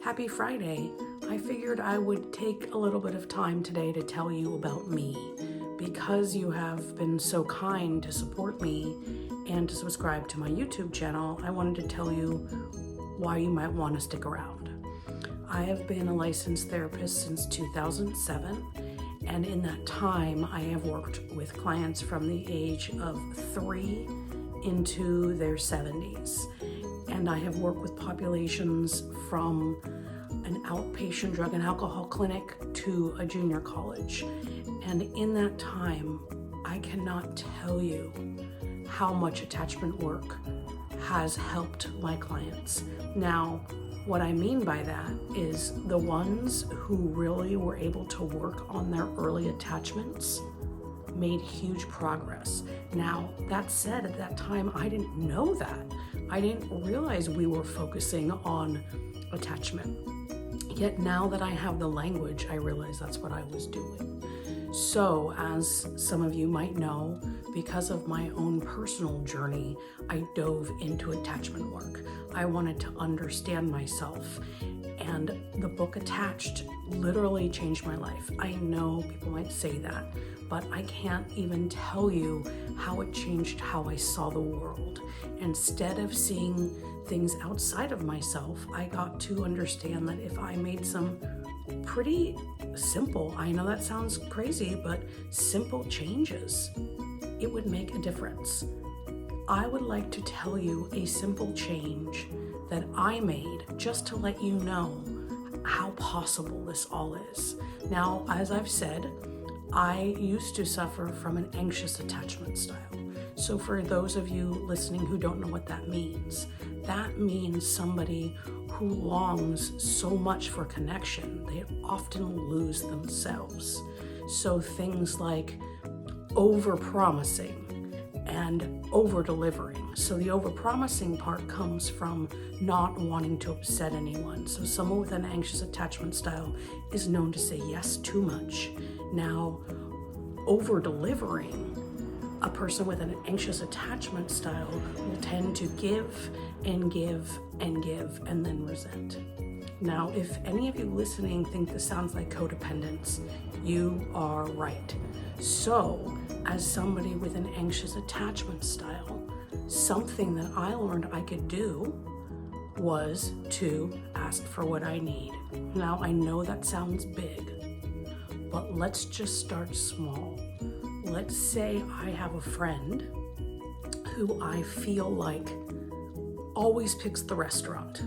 Happy Friday. I figured I would take a little bit of time today to tell you about me. Because you have been so kind to support me and to subscribe to my YouTube channel, I wanted to tell you why you might want to stick around. I have been a licensed therapist since 2007, and in that time I have worked with clients from the age of 3 into their 70s. And I have worked with populations from an outpatient drug and alcohol clinic to a junior college. And in that time, I cannot tell you how much attachment work has helped my clients. Now, what I mean by that is the ones who really were able to work on their early attachments made huge progress. Now, that said, at that time, I didn't know that. I didn't realize we were focusing on attachment. Yet now that I have the language, I realize that's what I was doing. So, as some of you might know, because of my own personal journey, I dove into attachment work. I wanted to understand myself, and the book Attached literally changed my life. I know people might say that, but I can't even tell you how it changed how I saw the world. Instead of seeing things outside of myself, I got to understand that if I made some pretty simple, I know that sounds crazy, but simple changes, it would make a difference. I would like to tell you a simple change that I made just to let you know how possible this all is. Now, as I've said, I used to suffer from an anxious attachment style. So for those of you listening who don't know what that means somebody who longs so much for connection, they often lose themselves. So things like over-promising and over-delivering. So the over-promising part comes from not wanting to upset anyone. So someone with an anxious attachment style is known to say yes too much. Now, over-delivering, a person with an anxious attachment style will tend to give and give and give and then resent. Now, if any of you listening think this sounds like codependence, you are right. So, as somebody with an anxious attachment style, something that I learned I could do was to ask for what I need. Now, I know that sounds big, but let's just start small. Let's say I have a friend who I feel like always picks the restaurant.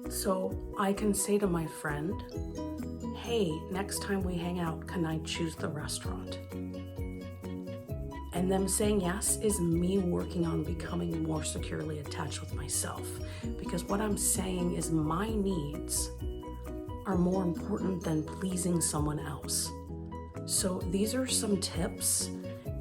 So I can say to my friend, hey, next time we hang out, can I choose the restaurant? And them saying yes is me working on becoming more securely attached with myself. Because what I'm saying is my needs are more important than pleasing someone else. So these are some tips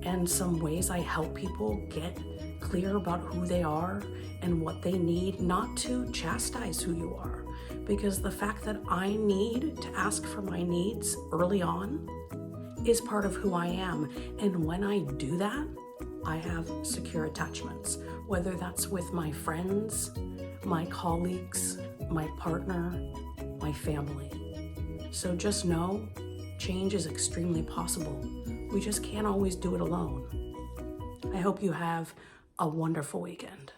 and some ways I help people get clear about who they are and what they need, not to chastise who you are. Because the fact that I need to ask for my needs early on is part of who I am. And when I do that, I have secure attachments, whether that's with my friends, my colleagues, my partner, my family. So just know, change is extremely possible. We just can't always do it alone. I hope you have a wonderful weekend.